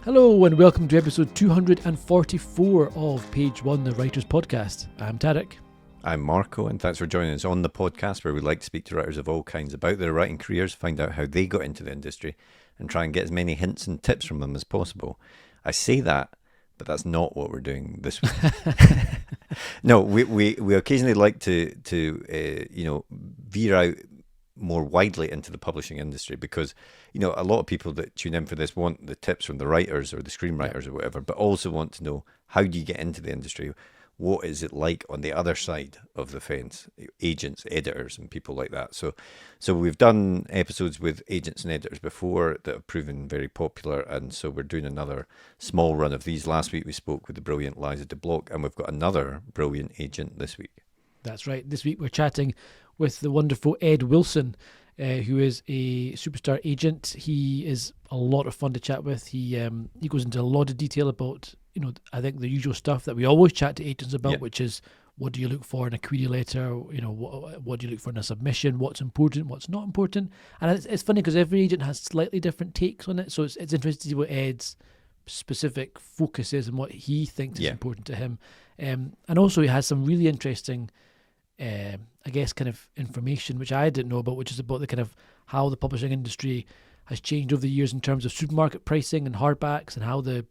Hello and welcome to episode 244 of Page One, the Writers Podcast. I'm Tarek. I'm Marco, and thanks for joining us on the podcast where we like to speak to writers of all kinds about their writing careers, find out how they got into the industry, and try and get as many hints and tips from them as possible. I say that, but that's not what we're doing this week. No, we occasionally like to veer out more widely into the publishing industry because, a lot of people that tune in for this want the tips from the writers or the screenwriters or whatever, but also want to know, how do you get into the industry? What is it like on the other side of the fence? Agents, editors, and people like that. So we've done episodes with agents and editors before that have proven very popular, and so we're doing another small run of these. Last week we spoke with the brilliant Liza de Block, and we've got another brilliant agent this week. That's right. This week we're chatting with the wonderful Ed Wilson, who is a superstar agent. He is a lot of fun to chat with. He goes into a lot of detail about, I think the usual stuff that we always chat to agents about, which is, what do you look for in a query letter? What do you look for in a submission? What's important? What's not important? And it's funny because every agent has slightly different takes on it. So it's interesting to see what Ed's specific focus is and what he thinks is important to him. And also he has some really interesting, kind of information which I didn't know about, which is about the kind of how the publishing industry has changed over the years in terms of supermarket pricing and hardbacks, and how the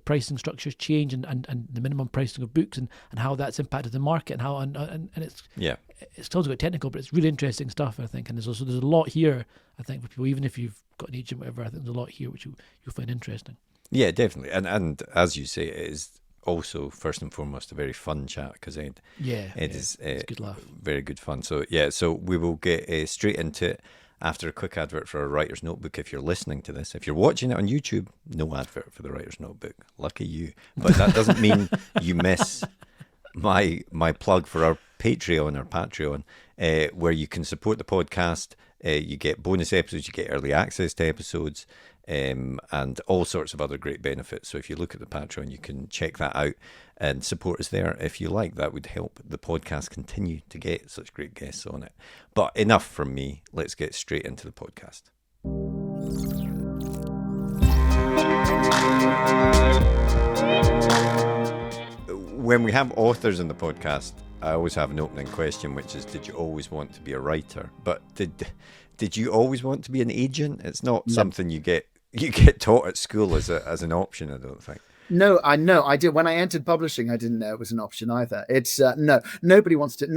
pricing structures change, and the minimum pricing of books, and how that's impacted the market, and how and it's still quite technical, but it's really interesting stuff, I think. And there's a lot here, I think, for people, even if you've got an agent, whatever. I think there's a lot here which you'll find interesting. Yeah, definitely. And as you say, it is also first and foremost a very fun chat because Ed is it's a good laugh, very good fun. So we will get straight into it after a quick advert for a writer's notebook. If you're listening to this, if you're watching it on YouTube, no advert for the writer's notebook. Lucky you. But that doesn't mean you miss my plug for our Patreon, where you can support the podcast. You get bonus episodes, you get early access to episodes, and all sorts of other great benefits. So if you look at the Patreon, you can check that out and support us there if you like. That would help the podcast continue to get such great guests on it. But enough from me. Let's get straight into the podcast. When we have authors in the podcast, I always have an opening question, which is, did you always want to be a writer? But did you always want to be an agent? It's not something you get taught at school as an option, I don't think. No, I know. I did. When I entered publishing, I didn't know it was an option either. It's nobody wants to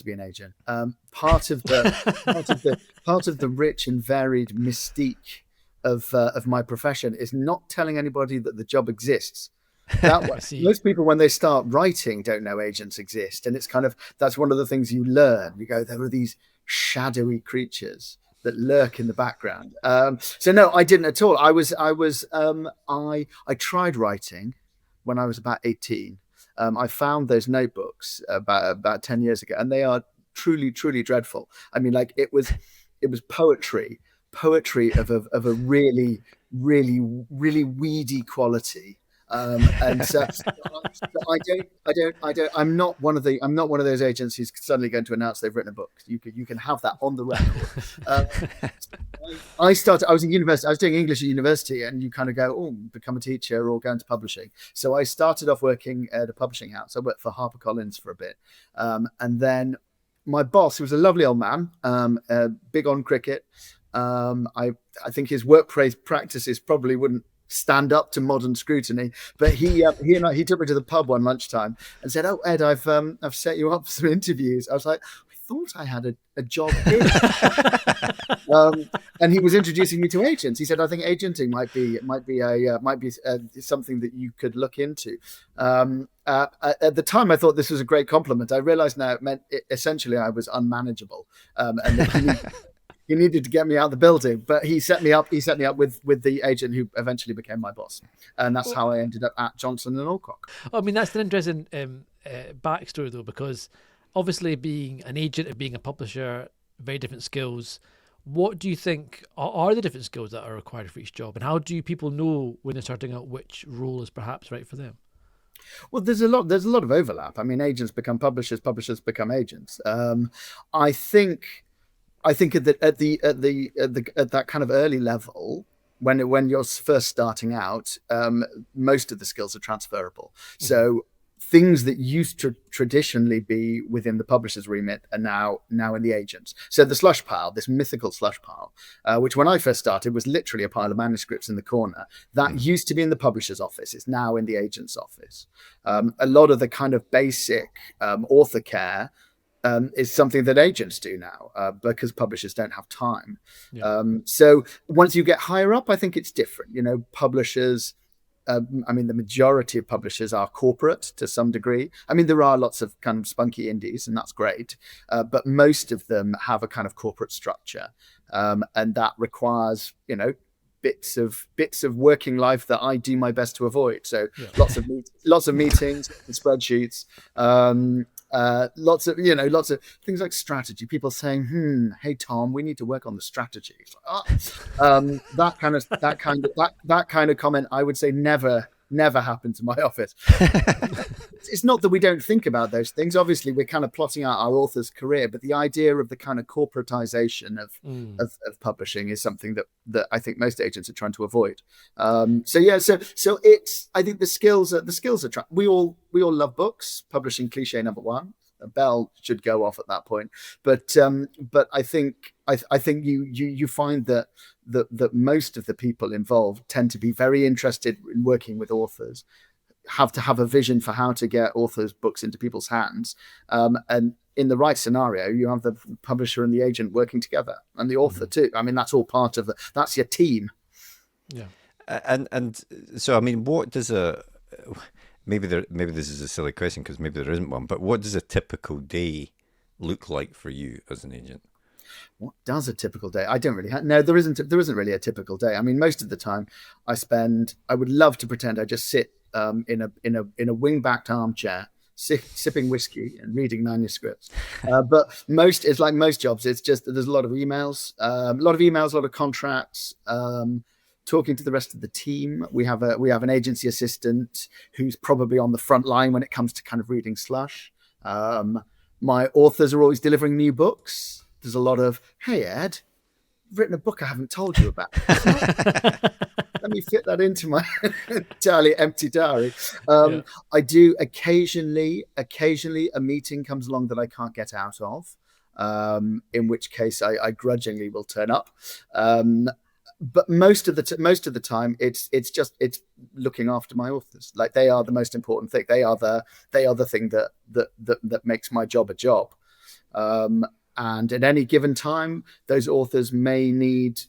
be an agent. Part of the rich and varied mystique of my profession is not telling anybody that the job exists. Most people, when they start writing, don't know agents exist, and it's that's one of the things you learn. You go, there are these shadowy creatures that lurk in the background. So no, I didn't at all. I tried writing when I was about 18. I found those notebooks about 10 years ago, and they are truly, truly dreadful. I mean, like it was poetry of a really, really, really weedy quality. And so I'm not one of those agents who's suddenly going to announce they've written a book. You can have that on the record. I was in university. I was doing English at university, and you kind of go, become a teacher or go into publishing. So I started off working at a publishing house. I worked for HarperCollins for a bit, and then my boss, who was a lovely old man, big on cricket. I think his workplace practices probably wouldn't stand up to modern scrutiny, but he took me to the pub one lunchtime and said, "Oh, Ed, I've set you up for some interviews." I was like, "I thought I had a job here." And he was introducing me to agents. He said, "I think agenting might be something that you could look into." At the time, I thought this was a great compliment. I realized now it meant essentially I was unmanageable, and that he needed to get me out of the building, but he set me up with the agent who eventually became my boss, and that's how I ended up at Johnson and Alcock. I mean, that's an interesting backstory though, because obviously being an agent and being a publisher, very different skills. What do you think are the different skills that are required for each job, and how do people know when they're starting out which role is perhaps right for them? Well, there's a lot of overlap. I mean, agents become publishers, publishers become agents. I think I think at that kind of early level, when you're first starting out, most of the skills are transferable. Mm-hmm. So things that used to traditionally be within the publisher's remit are now in the agent's. So the slush pile, this mythical slush pile, which when I first started was literally a pile of manuscripts in the corner, that used to be in the publisher's office. It's now in the agent's office. A lot of the kind of basic author care is something that agents do now because publishers don't have time. Yeah. So once you get higher up, I think it's different. You know, publishers, I mean, the majority of publishers are corporate to some degree. I mean, there are lots of kind of spunky indies, and that's great. But most of them have a kind of corporate structure. And that requires, you know, bits of working life that I do my best to avoid. So yeah. lots of meetings and spreadsheets, lots of things like strategy. People saying, "Hey Tom, we need to work on the strategy." That kind of comment, I would say never happens in my office. It's not that we don't think about those things. Obviously, we're kind of plotting out our author's career, but the idea of the kind of corporatization of publishing is something that I think most agents are trying to avoid. So it's, I think the skills are we all love books. Publishing cliché number one. A bell should go off at that point. But I think you find that most of the people involved tend to be very interested in working with authors, have to have a vision for how to get authors' books into people's hands. And in the right scenario, you have the publisher and the agent working together, and the author too. I mean, that's all part of that's your team. Yeah. And so, I mean, what does maybe this is a silly question because maybe there isn't one, but what does a typical day look like for you as an agent? What does a typical day? I don't really no, there isn't really a typical day. I mean, most of the time I would love to pretend I just sit in a wing-backed armchair, sipping whiskey and reading manuscripts. But it's like most jobs. It's just that there's a lot of emails, a lot of contracts, talking to the rest of the team. We have an agency assistant who's probably on the front line when it comes to kind of reading slush. My authors are always delivering new books. There's a lot of, "Hey Ed, I've written a book I haven't told you about. Let me fit that into my entirely empty diary." I do occasionally a meeting comes along that I can't get out of, in which case I grudgingly will turn up. But most of the time, it's looking after my authors. Like, they are the most important thing. They are the thing that makes my job a job. And at any given time, those authors may need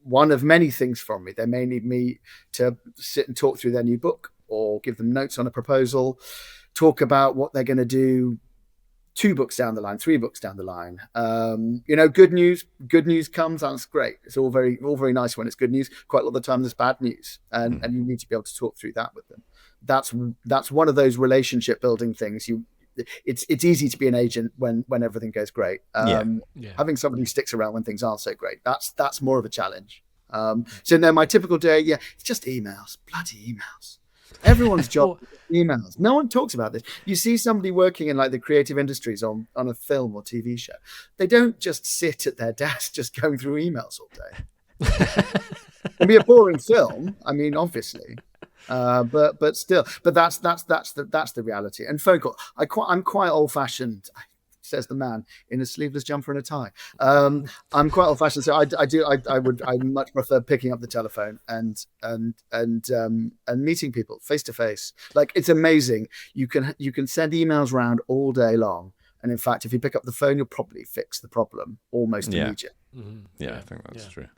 one of many things from me. They may need me to sit and talk through their new book, or give them notes on a proposal, talk about what they're going to do 2 books down the line, 3 books down the line. Good news comes, that's great. It's all very nice when it's good news. Quite a lot of the time there's bad news, and you need to be able to talk through that with them. That's one of those relationship building things. It's easy to be an agent when everything goes great. Having somebody who sticks around when things aren't so great, that's more of a challenge. So no, my typical day, it's just emails, bloody emails. Everyone's job is emails. No one talks about this. You see somebody working in like the creative industries on a film or TV show. They don't just sit at their desk just going through emails all day. It'd be a boring film. I mean, obviously. But still, that's the reality. And phone call. I'm quite old fashioned, says the man in a sleeveless jumper and a tie. I'm quite old fashioned, so I much prefer picking up the telephone and meeting people face to face. Like, it's amazing. You can send emails around all day long, and in fact, if you pick up the phone, you'll probably fix the problem almost immediately. Mm-hmm. Yeah, I think that's true.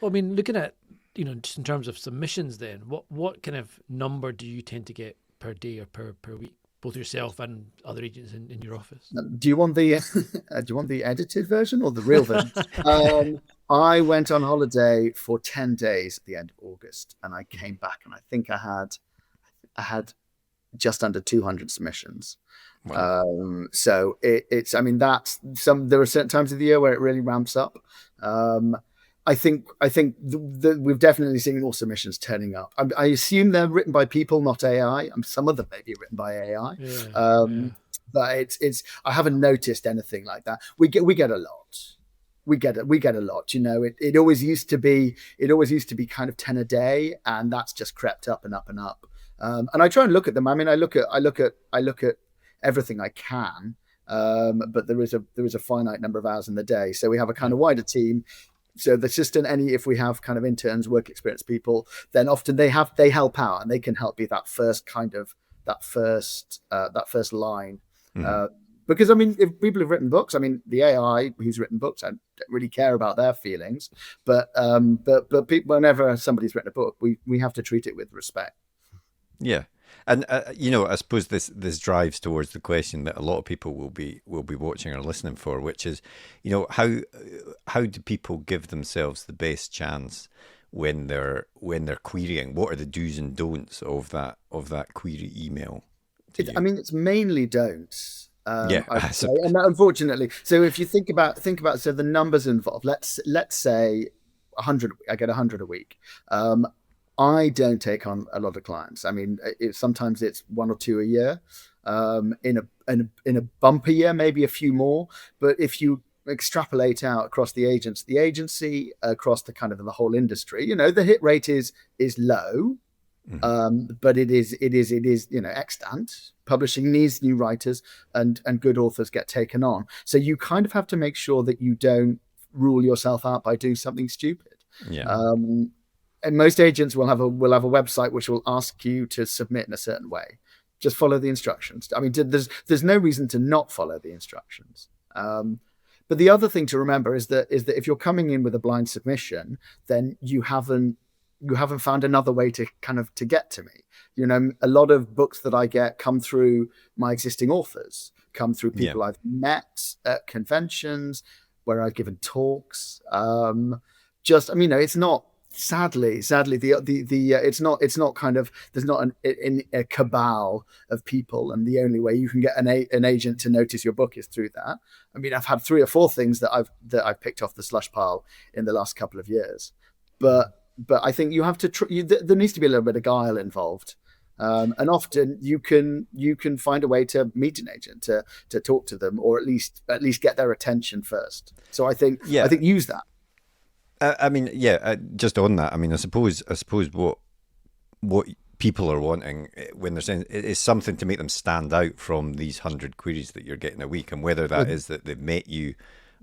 Well, I mean, looking at, just in terms of submissions, then what kind of number do you tend to get per day or per week, both yourself and other agents in your office? Do you want the edited version or the real version? I went on holiday for 10 days at the end of August, and I came back, and I think I had just under 200 submissions. Wow. So it's, I mean, there are certain times of the year where it really ramps up. I think we've definitely seen more submissions turning up. I assume they're written by people, not AI. Some of them may be written by AI. But it's I haven't noticed anything like that. We get a lot. we get it. We get a lot. It always used to be kind of 10 a day, and that's just crept up and up and up. And I try and look at them. I mean, I look at everything I can, but there is a finite number of hours in the day. So we have a kind of wider team. So the assistant, if we have kind of interns, work experience people, then often they help out, and they can help be that first line. Because I mean, if people have written books, I mean, the AI who's written books, I don't really care about their feelings, but people, whenever somebody's written a book, we have to treat it with respect. Yeah. And I suppose this drives towards the question that a lot of people will be watching or listening for, which is, how do people give themselves the best chance when they're querying? What are the do's and don'ts of that query email? It's mainly don'ts. And unfortunately, so if you think about so the numbers involved, let's say 100, I get 100 a week. I don't take on a lot of clients. I mean, sometimes it's one or two a year. In a bumper year, maybe a few more. But if you extrapolate out across the agency, across the kind of the whole industry, the hit rate is low. But it is extant. Publishing needs new writers, and good authors get taken on. So you kind of have to make sure that you don't rule yourself out by doing something stupid. And most agents will have a website which will ask you to submit in a certain way. Just follow the instructions. I mean, there's no reason to not follow the instructions. But the other thing to remember is that if you're coming in with a blind submission, then you haven't found another way to get to me. A lot of books that I get come through my existing authors, come through people I've met at conventions where I've given talks. It's not. Sadly, it's not kind of, there's not a cabal of people, and the only way you can get an agent to notice your book is through that. I mean, I've had 3 or 4 things that I've picked off the slush pile in the last couple of years, but I think you have to. There needs to be a little bit of guile involved, and often you can find a way to meet an agent, to talk to them, or at least get their attention first. So I think use that. Just on that, I mean, I suppose what people are wanting when they're saying it is something to make them stand out from these 100 queries that you're getting a week, and whether that is that they've met you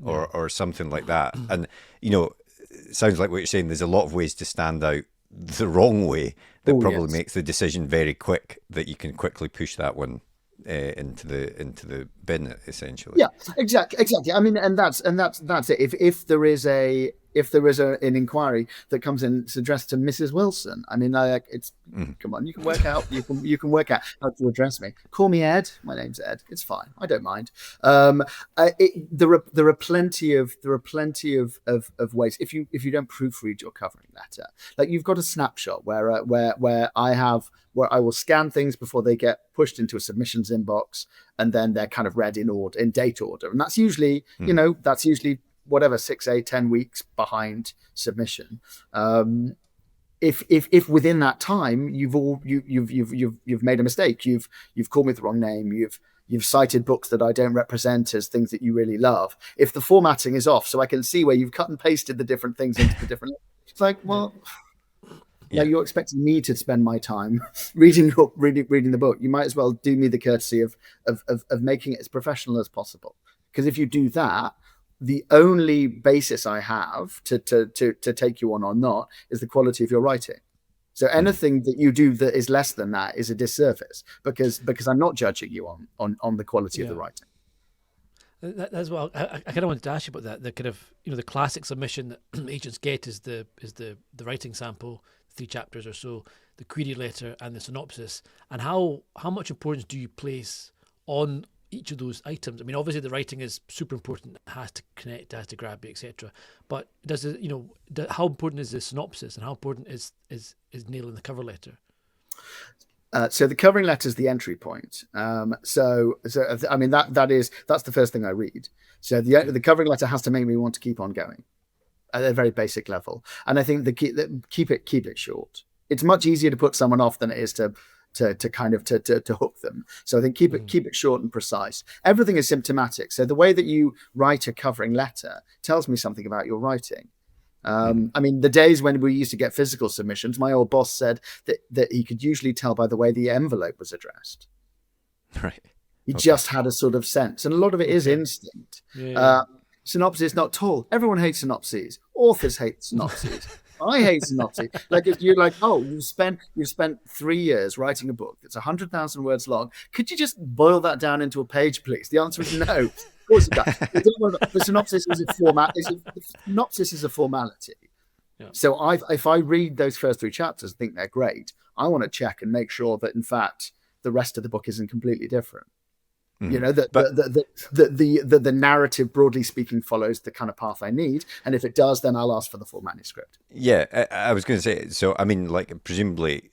or something like that. And, it sounds like what you're saying, there's a lot of ways to stand out the wrong way that probably makes the decision very quick, that you can quickly push that one into the bin, essentially. Yeah, exactly. I mean, and that's it. If there is an inquiry that comes in, it's addressed to Mrs. Wilson. I mean, come on, you can work out how to address me. Call me Ed. My name's Ed. It's fine. I don't mind. There are plenty of ways. If you don't proofread your covering letter, like you've got a snapshot where I will scan things before they get pushed into a submissions inbox, and then they're kind of read in date order, and that's usually whatever 6, 8, 10 weeks behind submission. If within that time you've made a mistake, you've called me the wrong name, you've cited books that I don't represent as things that you really love. If the formatting is off, so I can see where you've cut and pasted the different things into the different. It's like, well, now you're expecting me to spend my time reading the book. You might as well do me the courtesy of making it as professional as possible. Because if you do that, the only basis I have to take you on or not is the quality of your writing. So anything that you do that is less than that is a disservice, because I'm not judging you on the quality of the writing. That's what I kind of wanted to ask you about that. The kind of the classic submission that agents get is the writing sample, 3 chapters or so, the query letter, and the synopsis. And how much importance do you place on each of those items? I mean, obviously the writing is super important. It has to connect, it has to grab you, etc. But does it, how important is the synopsis, and how important is nailing the cover letter? So the covering letter is the entry point. So I mean that's the first thing I read. So the covering letter has to make me want to keep on going at a very basic level. And I think keep it short. It's much easier to put someone off than it is to to kind of to hook them. So I think keep it short and precise. Everything is symptomatic. So the way that you write a covering letter tells me something about your writing. I mean, the days when we used to get physical submissions, my old boss said that he could usually tell by the way the envelope was addressed. Right. He just had a sort of sense, and a lot of it is instinct. Synopsis not tall. Everyone hates synopses. Authors hate synopses. I hate synopses. Like, if you're like, oh, you've spent 3 years writing a book that's 100,000 words long. Could you just boil that down into a page, please? The answer is no. Of course it does. The synopsis is a format. Synopsis is a formality. Yeah. So if I read those first 3 chapters and think they're great, I want to check and make sure that in fact the rest of the book isn't completely different. You know, that the narrative, broadly speaking, follows the kind of path I need, and if it does, then I'll ask for the full manuscript. Yeah, I was going to say. So, I mean, like, presumably,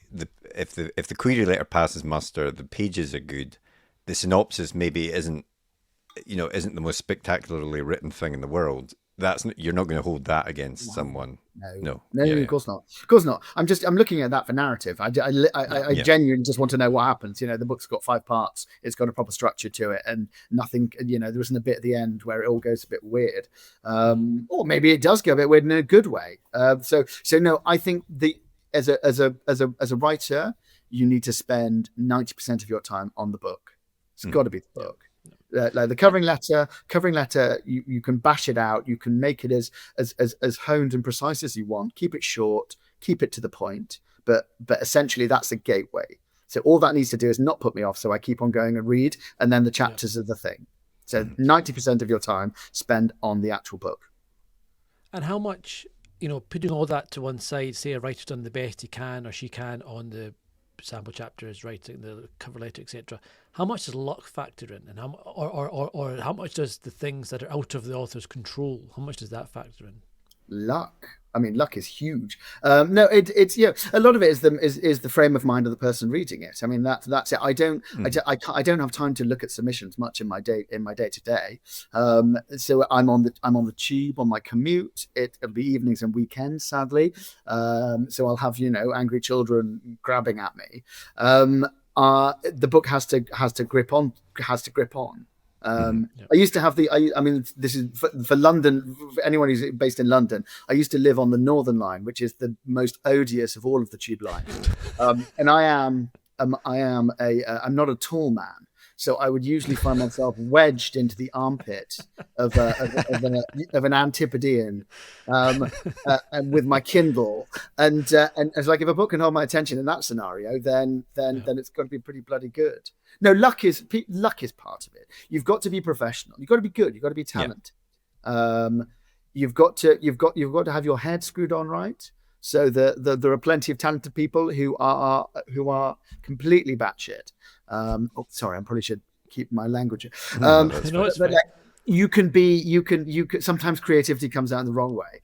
if the query letter passes muster, the pages are good. The synopsis maybe isn't the most spectacularly written thing in the world. You're not going to hold that against someone. No, of course not. Of course not. I'm looking at that for narrative. I genuinely just want to know what happens. You know, the book's got 5 parts. It's got a proper structure to it, and nothing. You know, there isn't a bit at the end where it all goes a bit weird, or maybe it does go a bit weird in a good way. So no, I think as a writer, you need to spend 90% of your time on the book. It's got to be the book. Like the covering letter, you can bash it out. You can make it as honed and precise as you want. Keep it short. Keep it to the point. But essentially, that's a gateway. So all that needs to do is not put me off. So I keep on going and read, and then the chapters are the thing. So 90% of your time spend on the actual book. And how much, putting all that to one side, say a writer's done the best he can or she can on the sample chapters, writing the cover letter, etc. How much does luck factor in, and how much does the things that are out of the author's control, how much does that factor in? Luck. I mean, luck is huge. No, it's a lot of it is the frame of mind of the person reading it. I mean, that's it. I don't have time to look at submissions much in my day to day. So I'm on the tube on my commute. It'll be evenings and weekends, sadly. So I'll have angry children grabbing at me. The book has to grip on. I used to have this is for London, for anyone who's based in London. I used to live on the Northern Line, which is the most odious of all of the tube lines. And I'm not a tall man, so I would usually find myself wedged into the armpit of an Antipodean, and with my Kindle, and it's like, if a book can hold my attention in that scenario, then it's got to be pretty bloody good. No, luck is part of it. You've got to be professional. You've got to be good. You've got to be talented. You've got to have your head screwed on right. So there are plenty of talented people who are completely batshit. Sorry, I probably should keep my language. You can sometimes creativity comes out in the wrong way.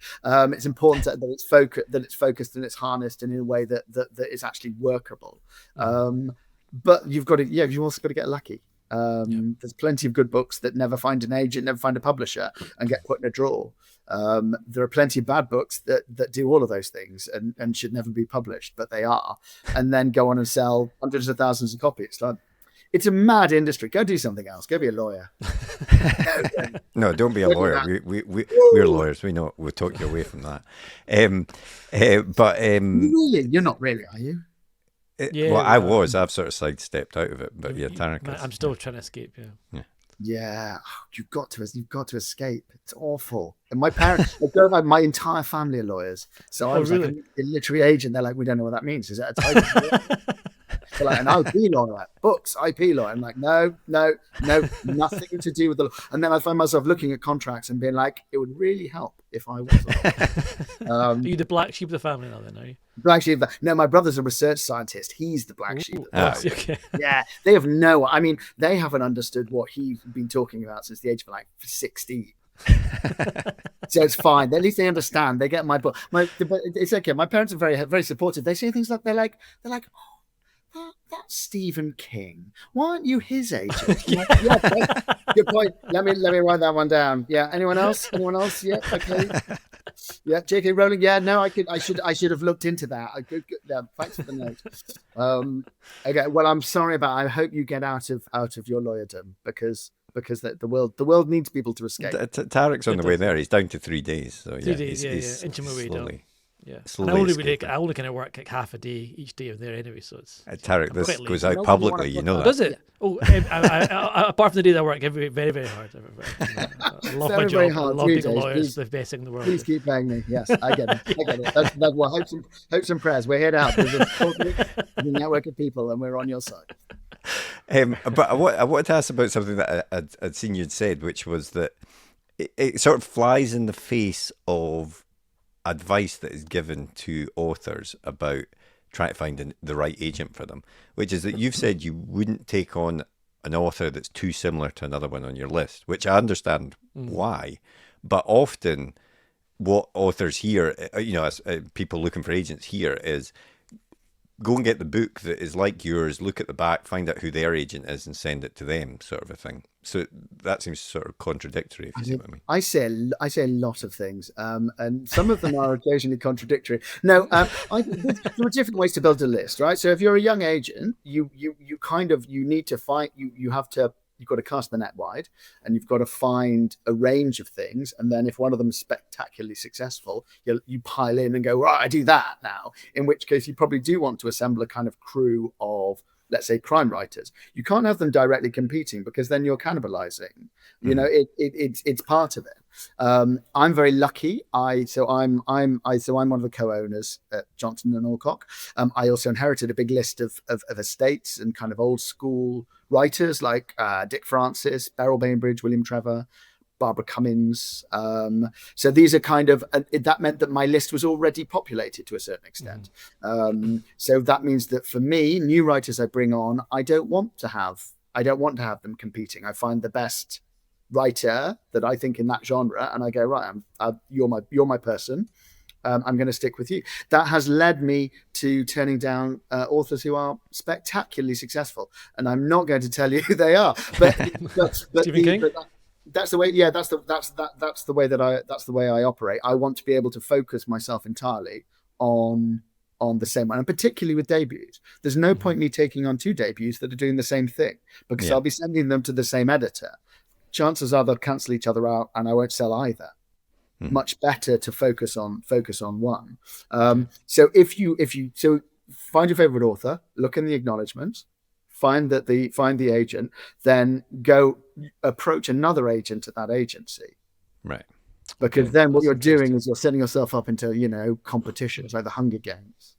It's important that it's focused and it's harnessed in a way that is actually workable. But you've also got to get lucky. There's plenty of good books that never find an agent, never find a publisher, and get put in a drawer. There are plenty of bad books that do all of those things and should never be published, but they are, and then go on and sell hundreds of thousands of copies. It's a mad industry. Go do something else. Go be a lawyer. No, don't be a lawyer. We're lawyers. We know. We'll talk you away from that. Really, you're not really, are you? I was. I've sort of sidestepped out of it, but Tarek. I'm still trying to escape. Yeah. You've got to escape. It's awful. And my parents, my entire family are lawyers, so I was like a literary agent. They're like, we don't know what that means. Is that a title? They're like, an IP lawyer, books, IP lawyer. I'm like, no, nothing to do with the law. And then I find myself looking at contracts and being like, it would really help if I was a lawyer. Are you the black sheep of the family now then, are you? Black sheep. No, my brother's a research scientist. He's the black sheep. Okay. Yeah, they haven't understood what he's been talking about since the age of 16. So it's fine. At least they understand. They get my book. It's okay. My parents are very, very supportive. They say things like, they're like, oh, that's Stephen King. Why aren't you his agent? Yeah, good point. Let me write that one down. Yeah. Anyone else? Yeah. Okay. Yeah, J.K. Rowling. Yeah, no, I should have looked into that. Yeah, thanks for the note. Okay, well, I'm sorry about. I hope you get out of your lawyerdom because the world needs people to escape. Tarek's on the way there. He's down to 3 days. So 3 days, he's inching my way down. slowly. Yeah, slowly and escaping. I only kind of work like half a day each day of there anyway, so it's Tarek, I'm this quite goes lazy. out publicly, you know that. Does it? Oh, apart from the days I work very, very hard. I love my Very, very job. I hard. love 3 being a days, lawyer. please. It's the best thing in the world. Please keep paying me. Yes, I get it. I get it. That's what hopes and prayers. We're here to help. There's a network of people, and we're on your side. But I wanted to ask about something that I'd seen you'd said, which was that it sort of flies in the face of advice that is given to authors about trying to find the right agent for them, which is that you've said you wouldn't take on an author that's too similar to another one on your list, which I understand why, but often what authors hear, as people looking for agents hear, is go and get the book that is like yours, look at the back, find out who their agent is and send it to them, sort of a thing. So that seems sort of contradictory, if you see what I mean. I say a lot of things, and some of them are occasionally contradictory. No, there are different ways to build a list, right? So if you're a young agent, you need to find, you've got to cast the net wide, and you've got to find a range of things. And then if one of them is spectacularly successful, you pile in and go, right, I do that now. In which case you probably do want to assemble a kind of crew of, let's say, crime writers. You can't have them directly competing because then you're cannibalizing. It's part of it. I'm very lucky. I'm one of the co-owners at Johnson and Alcock. I also inherited a big list of estates and kind of old school writers like Dick Francis, Beryl Bainbridge, William Trevor, Barbara Cummins. So these are kind of, that meant that my list was already populated to a certain extent. So that means that for me, new writers I bring on, I don't want to have them competing. I find the best writer that I think in that genre, and I go, right, you're my person. I'm going to stick with you. That has led me to turning down authors who are spectacularly successful, and I'm not going to tell you who they are. But Stephen King? That's the way. Yeah, that's the way I operate. I want to be able to focus myself entirely on the same one, and particularly with debuts. There's no point me taking on 2 debuts that are doing the same thing, because I'll be sending them to the same editor. Chances are they'll cancel each other out, and I won't sell either. Much better to focus on one. So if you find your favorite author, look in the acknowledgements, find the agent, then go approach another agent at that agency. Right. Because then what you're doing is you're setting yourself up into, competitions like the Hunger Games.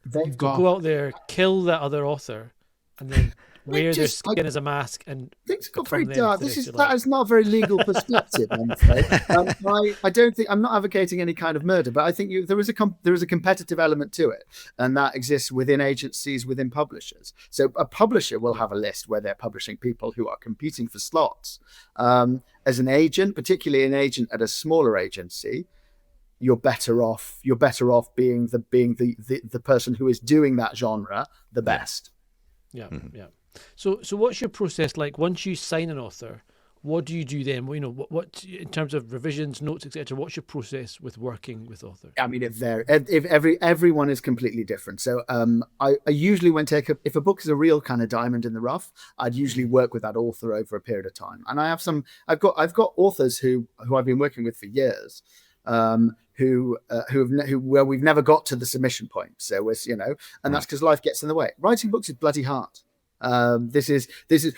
They've got go out there, kill that other author, and then wear their skin as a mask. And things got very dark. That is not a very legal perspective, I'm afraid. I don't think, I'm not advocating any kind of murder, but I think there is a competitive element to it, and that exists within agencies, within publishers. So a publisher will have a list where they're publishing people who are competing for slots. As an agent, particularly an agent at a smaller agency, you're better off being the person who is doing that genre the best. Yeah. So what's your process like once you sign an author? What do you do then? What in terms of revisions, notes, etc. What's your process with working with authors? I mean, everyone is completely different. So I usually if a book is a real kind of diamond in the rough, I'd usually work with that author over a period of time. And I've got authors who I've been working with for years, where we've never got to the submission point. So and that's because life gets in the way. Writing books is bloody hard. This is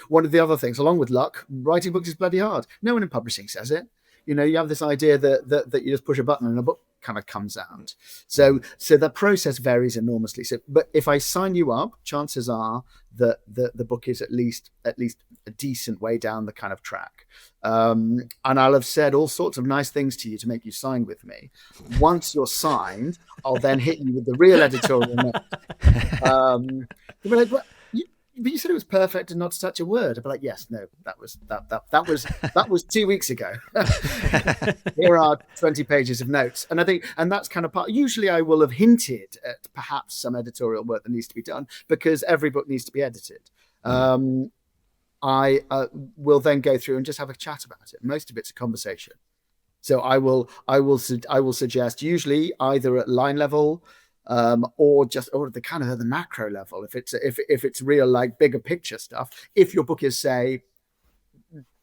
one of the other things, along with luck. Writing books is bloody hard. No one in publishing says it. You have this idea that you just push a button and a book kind of comes out. So the process varies enormously. But if I sign you up, chances are that the book is at least a decent way down the kind of track. And I'll have said all sorts of nice things to you to make you sign with me. Once you're signed, I'll then hit you with the real editorial note. You'll be like, what? But you said it was perfect and not to touch a word. I'd be like, yes, no, that was 2 weeks ago. Here are 20 pages of notes. And I think, and that's kind of part, usually I will have hinted at perhaps some editorial work that needs to be done because every book needs to be edited. I will then go through and just have a chat about it. Most of it's a conversation. So I will suggest usually either at line level, or the kind of at the macro level. If it's real, like bigger picture stuff. If your book is, say,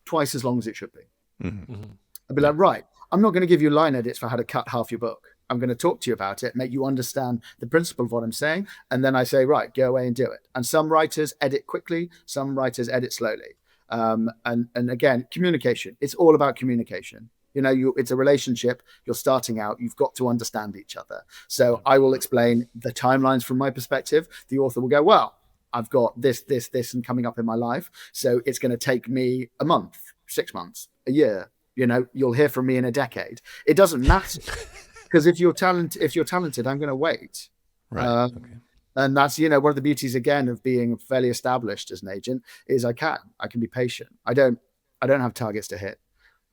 twice as long as it should be, I'd be like, right, I'm not going to give you line edits for how to cut half your book. I'm going to talk to you about it, make you understand the principle of what I'm saying, and then I say, right, go away and do it. And some writers edit quickly, some writers edit slowly. And again, communication. It's all about communication. It's a relationship. You're starting out. You've got to understand each other. So I will explain the timelines from my perspective. The author will go, well, I've got this, and coming up in my life. So it's going to take me a month, 6 months, a year. You'll hear from me in a decade. It doesn't matter. Because if you're talented, I'm going to wait. Right. Okay. And that's, one of the beauties, again, of being fairly established as an agent is I can be patient. I don't have targets to hit.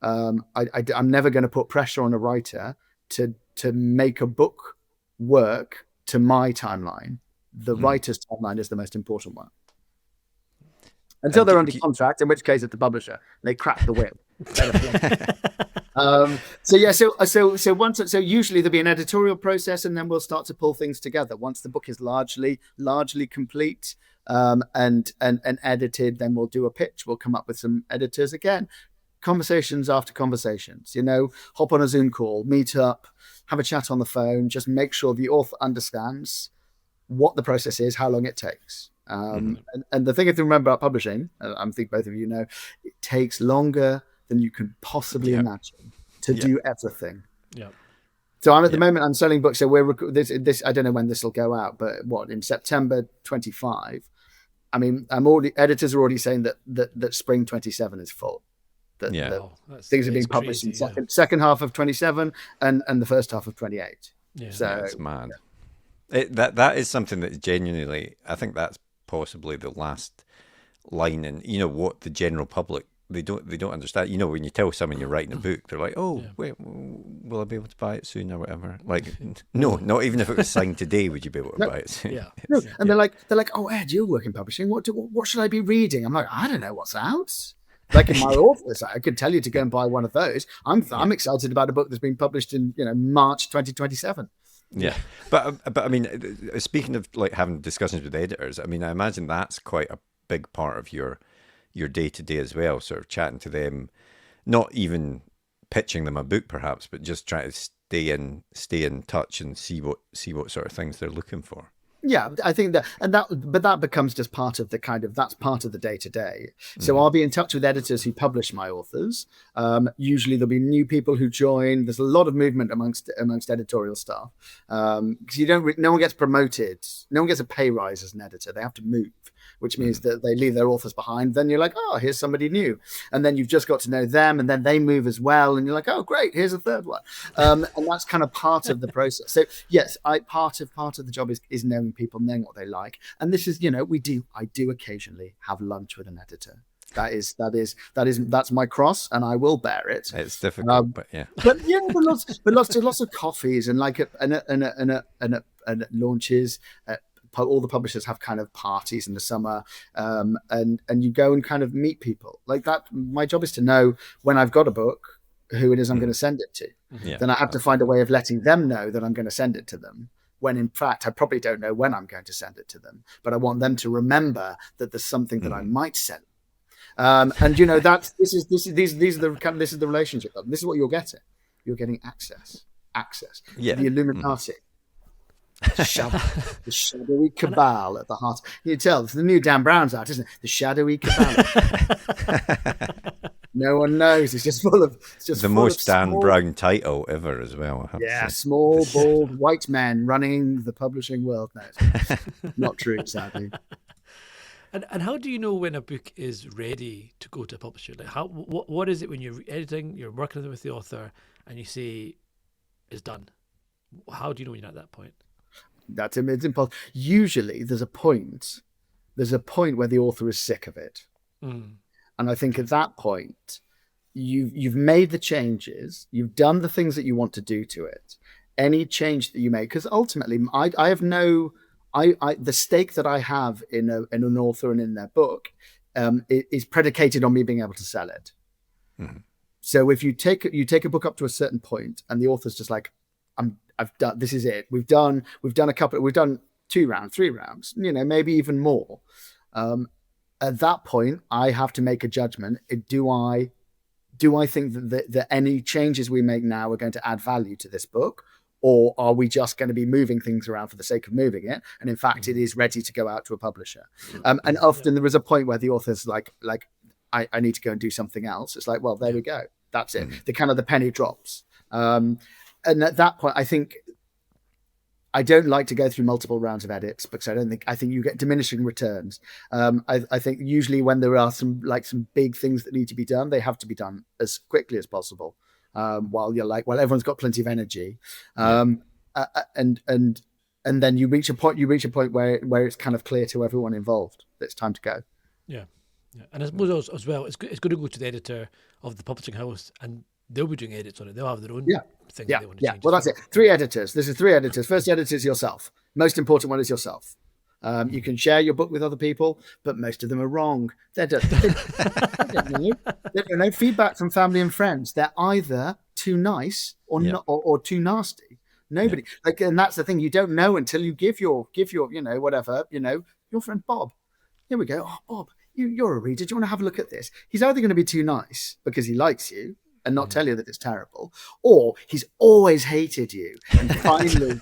I'm never going to put pressure on a writer to make a book work to my timeline. The writer's timeline is the most important one. Until they're under contract, in which case it's the publisher. They crack the whip. So usually there'll be an editorial process, and then we'll start to pull things together. Once the book is largely complete and edited, then we'll do a pitch. We'll come up with some editors again. Conversations after conversations, hop on a Zoom call, meet up, have a chat on the phone, just make sure the author understands what the process is, how long it takes. And the thing to remember about publishing, I think both of you know, it takes longer than you can possibly imagine to do everything. Yeah. So I'm at the moment I'm selling books. So we're this. I don't know when this will go out, but in September 25. I mean, editors are already saying that spring 27 is full. Things are being published in second half of 27 and the first half of 28. Yeah, so it's mad. That is something that genuinely, I think that's possibly the last line in what the general public they don't understand. When you tell someone you're writing a book, they're like, oh, wait, will I be able to buy it soon or whatever? Like, no, not even if it was signed today, would you be able to buy it soon? Yeah. No. And they're like, oh, Ed, you're working publishing. What should I be reading? I'm like, I don't know what's out. Like in my authors, I could tell you to go and buy one of those. I'm excited about a book that's been published in March 2027. Yeah, but I mean, speaking of like having discussions with editors, I mean, I imagine that's quite a big part of your day to day as well. Sort of chatting to them, not even pitching them a book perhaps, but just trying to stay in touch and see what sort of things they're looking for. Yeah, I think that becomes just part of that's part of the day to day. So I'll be in touch with editors who publish my authors. Usually there'll be new people who join. There's a lot of movement amongst editorial staff because no one gets promoted. No one gets a pay rise as an editor. They have to move, which means that they leave their authors behind. Then you're like, oh, here's somebody new, and then you've just got to know them, and then they move as well, and you're like, oh, great, here's a third one, and that's kind of part of the process. So yes, part of the job is knowing people, knowing what they like, and this is I do occasionally have lunch with an editor. That's my cross, and I will bear it. It's difficult, but lots of coffees and and launches. All the publishers have kind of parties in the summer, and you go and kind of meet people like that. My job is to know when I've got a book who it is I'm going to send it to. Yeah. Then I have to find a way of letting them know that I'm going to send it to them, when in fact I probably don't know when I'm going to send it to them, but I want them to remember that there's something that I might send. This is the relationship. This is what you're getting. You're getting access. Yeah. The Illuminati. The shadowy cabal at the heart. You tell it's the new Dan Brown's out, isn't it? The shadowy cabal. No one knows. It's just full of. It's just the most Dan Brown title ever, as well. Yeah, small, bald, white men running the publishing world. No, not true, sadly. And how do you know when a book is ready to go to a publisher? Like what is it when you're editing, you're working with the author, and you say it's done? How do you know when you're at that point? It's impossible. Usually, there's a point where the author is sick of it, and I think at that point, you've made the changes, you've done the things that you want to do to it. Any change that you make, because ultimately, I have no. The stake that I have in an author and in their book is predicated on me being able to sell it. Mm-hmm. So if you take a book up to a certain point, and the author's just like, I've done, this is it. We've done 2 rounds, 3 rounds, maybe even more. At that point, I have to make a judgment. Do I think that any changes we make now are going to add value to this book? Or are we just going to be moving things around for the sake of moving it? And in fact, it is ready to go out to a publisher. And often there is a point where the author's like, I need to go and do something else. It's like, well, there we go. That's it. The penny drops. And at that point, I think I don't like to go through multiple rounds of edits because I think you get diminishing returns. I think usually when there are some big things that need to be done, they have to be done as quickly as possible. While everyone's got plenty of energy. And then you reach a point where it's kind of clear to everyone involved that it's time to go. Yeah. And I suppose as well, it's going to go to the editor of the publishing house, and they'll be doing edits on it. They'll have their own thing that they want to change. Well, that's it. 3 editors. This is 3 editors. First editor is yourself. Most important one is yourself. You can share your book with other people, but most of them are wrong. They don't know feedback from family and friends. They're either too nice or not, or too nasty. Nobody and that's the thing. You don't know until you give your your friend Bob. Here we go. Oh, Bob, you're a reader. Do you want to have a look at this? He's either going to be too nice because he likes you and not tell you that it's terrible, or he's always hated you, and finally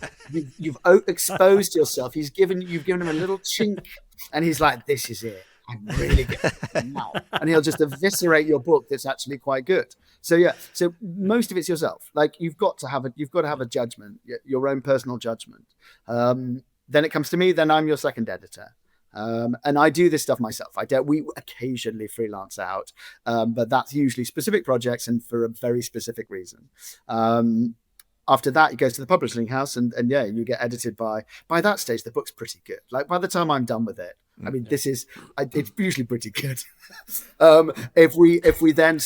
you've exposed yourself. You've given him a little chink, and he's like, "This is it. I'm really getting it now," and he'll just eviscerate your book that's actually quite good. So most of it's yourself. Like you've got to have a judgment, your own personal judgment. Then it comes to me. Then I'm your second editor. And I do this stuff myself. We occasionally freelance out, but that's usually specific projects and for a very specific reason. After that, it goes to the publishing house, and you get edited by that stage. The book's pretty good. Like by the time I'm done with it, I mean, it's usually pretty good. If we then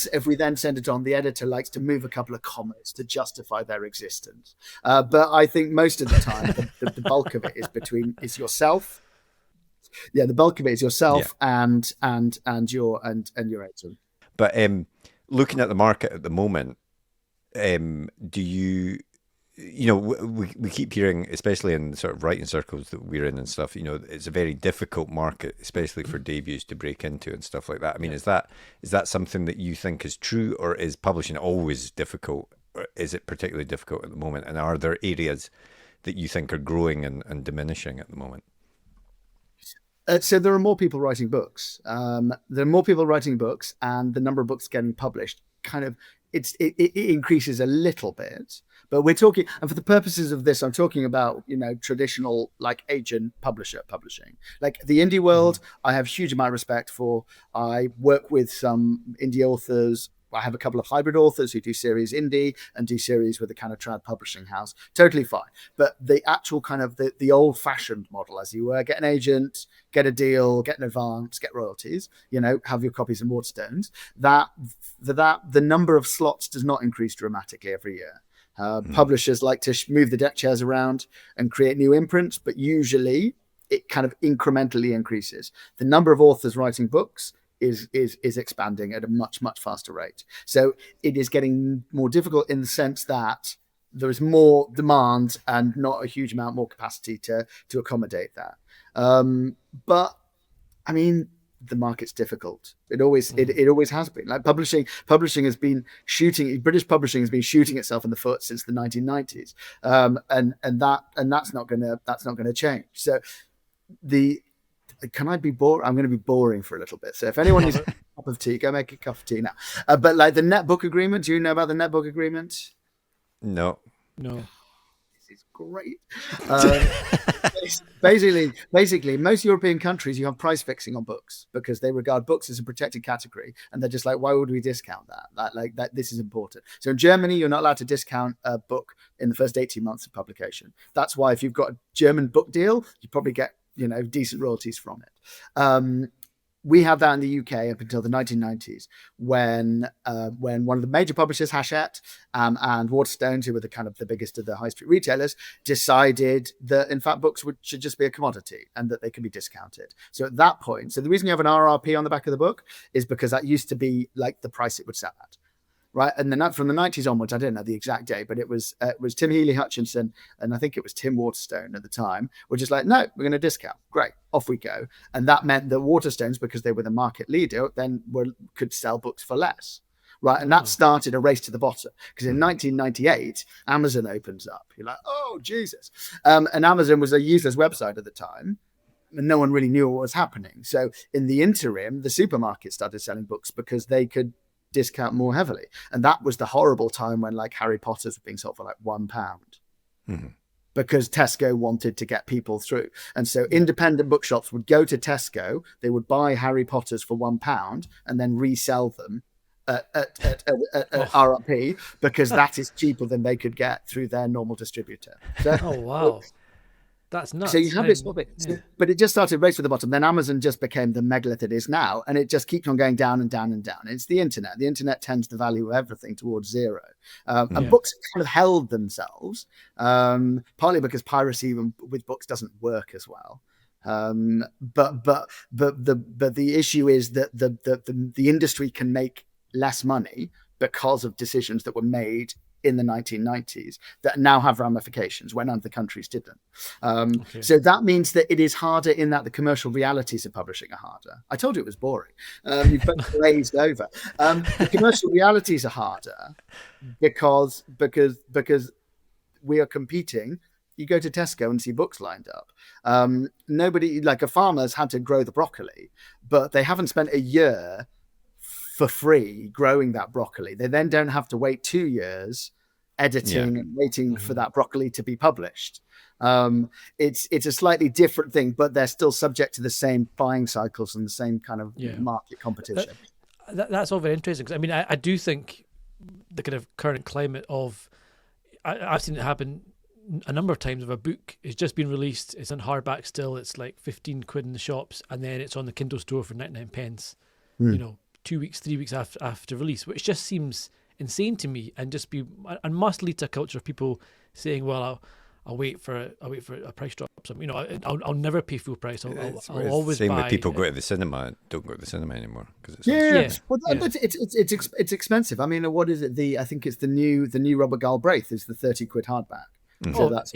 send it on, the editor likes to move a couple of commas to justify their existence. But I think most of the time, the bulk of it is yourself. Yeah, the bulk of it is yourself and your agent. But looking at the market at the moment, do you we keep hearing, especially in sort of writing circles that we're in and stuff, it's a very difficult market, especially for debuts to break into and stuff like that. I mean, is that something that you think is true, or is publishing always difficult? Or is it particularly difficult at the moment? And are there areas that you think are growing and diminishing at the moment? So there are more people writing books. And the number of books getting published it increases a little bit. But we're talking, and for the purposes of this, I'm talking about traditional like agent publisher publishing, like the indie world. I have a huge amount of respect for. I work with some indie authors. I have a couple of hybrid authors who do series indie and do series with a kind of trad publishing house. Totally fine. But the actual kind of the old fashioned model, as you were, get an agent, get a deal, get an advance, get royalties, have your copies in Waterstones. The number of slots does not increase dramatically every year. Publishers like to move the deck chairs around and create new imprints, but usually it kind of incrementally increases. The number of authors writing books is expanding at a much, much faster rate. So it is getting more difficult in the sense that there is more demand and not a huge amount more capacity to accommodate that. But I mean, the market's difficult. It always has been. Like British publishing has been shooting itself in the foot since the 1990s. And that's not gonna change. So can I be boring? I'm going to be boring for a little bit. So if anyone needs a cup of tea, go make a cup of tea now. But like the net book agreement, do you know about the net book agreement? No. This is great. Basically, most European countries, you have price fixing on books because they regard books as a protected category, and they're just like, why would we discount that? This is important. So in Germany, you're not allowed to discount a book in the first 18 months of publication. That's why if you've got a German book deal, you probably get decent royalties from it. We had that in the UK up until the 1990s when one of the major publishers, Hachette, and Waterstones, who were the biggest of the high street retailers, decided that in fact books should just be a commodity and that they could be discounted. So at that point, the reason you have an RRP on the back of the book is because that used to be like the price it would sell at. right? And then from the 90s onwards, I don't know the exact date, but it was Tim Healy Hutchinson and I think it was Tim Waterstone at the time, were just like, no, we're going to discount. Great, off we go. And that meant that Waterstones, because they were the market leader, then could sell books for less. Right. And that started a race to the bottom, because in 1998, Amazon opens up. You're like, oh, Jesus. And Amazon was a useless website at the time, and no one really knew what was happening. So in the interim, the supermarkets started selling books because they could discount more heavily. And that was the horrible time when like Harry Potter's were being sold for like £1. Mm-hmm. Because Tesco wanted to get people through. And so independent bookshops would go to Tesco, they would buy Harry Potter's for £1 and then resell them at RRP, because that is cheaper than they could get through their normal distributor. So, oh wow, that's nuts. So you have this, but it just started race to the bottom. Then Amazon just became the megalith it is now, and it just keeps on going down and down and down. It's the internet. The internet tends the value of everything towards zero, and books kind of held themselves, partly because piracy with books doesn't work as well. But the issue is that the industry can make less money because of decisions that were made in the 1990s that now have ramifications when other countries didn't. So that means that it is harder, in that the commercial realities of publishing are harder. I told you it was boring. You've both glazed over. The commercial realities are harder because we are competing. You go to Tesco and see books lined up. Nobody, like a farmer's had to grow the broccoli, but they haven't spent a year for free growing that broccoli. They then don't have to wait 2 years editing and waiting for that broccoli to be published. It's a slightly different thing, but they're still subject to the same buying cycles and the same kind of market competition. That's all very interesting, because I mean, I do think the kind of current climate of, I've seen it happen a number of times. Of a book has just been released, it's on hardback still, it's like 15 quid in the shops, and then it's on the Kindle store for 99 pence, you know, 2 weeks, 3 weeks after release, which just seems insane to me, and must lead to a culture of people saying, well, I'll wait for a price drop. So, you know, I'll never pay full price. I'll always same buy. With people go to the cinema, don't go to the cinema anymore because it's expensive. I mean, what is it? I think it's the new Robert Galbraith is the 30 quid hardback. Mm-hmm. So that's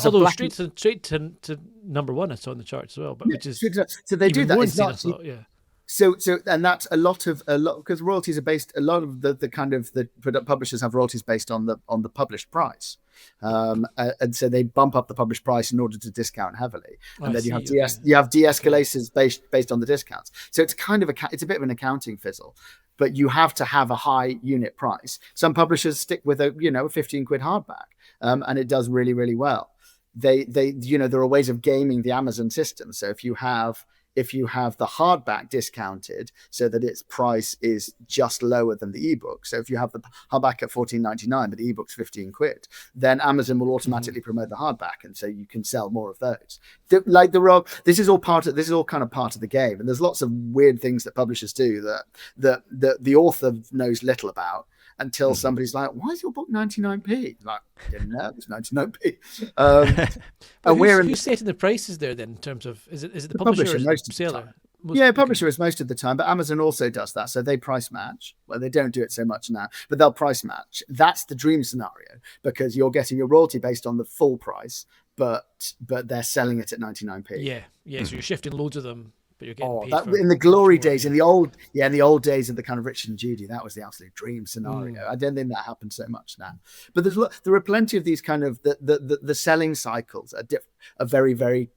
although straight to number one, I saw on the charts as well. But which is so they do that. It's not, So and that's a lot because royalties are based. A lot of the kind of the publishers have royalties based on the published price, and so they bump up the published price in order to discount heavily, and then you have de-escalators based on the discounts. So it's kind of it's a bit of an accounting fizzle, but you have to have a high unit price. Some publishers stick with a 15 quid hardback, and it does really, really well. They there are ways of gaming the Amazon system. So if you have the hardback discounted so that its price is just lower than the ebook. So if you have the hardback at $14.99, but the ebook's 15 quid, then Amazon will automatically promote the hardback, and so you can sell more of those. This is all kind of part of the game, and there's lots of weird things that publishers do that the author knows little about until somebody's like, "Why is your book 99p?" Like, didn't know it was 99p. Who's setting the prices there then? In terms of is it the publisher or the seller? Publisher is most of the time, but Amazon also does that. So they price match. Well, they don't do it so much now, but they'll price match. That's the dream scenario, because you're getting your royalty based on the full price, but they're selling it at 99p. Yeah. So you're shifting loads of them. But you're getting paid in the glory days, in the old days of the kind of Richard and Judy, that was the absolute dream scenario. I don't think that happens so much now. But there are plenty of these kind of the selling cycles are very, very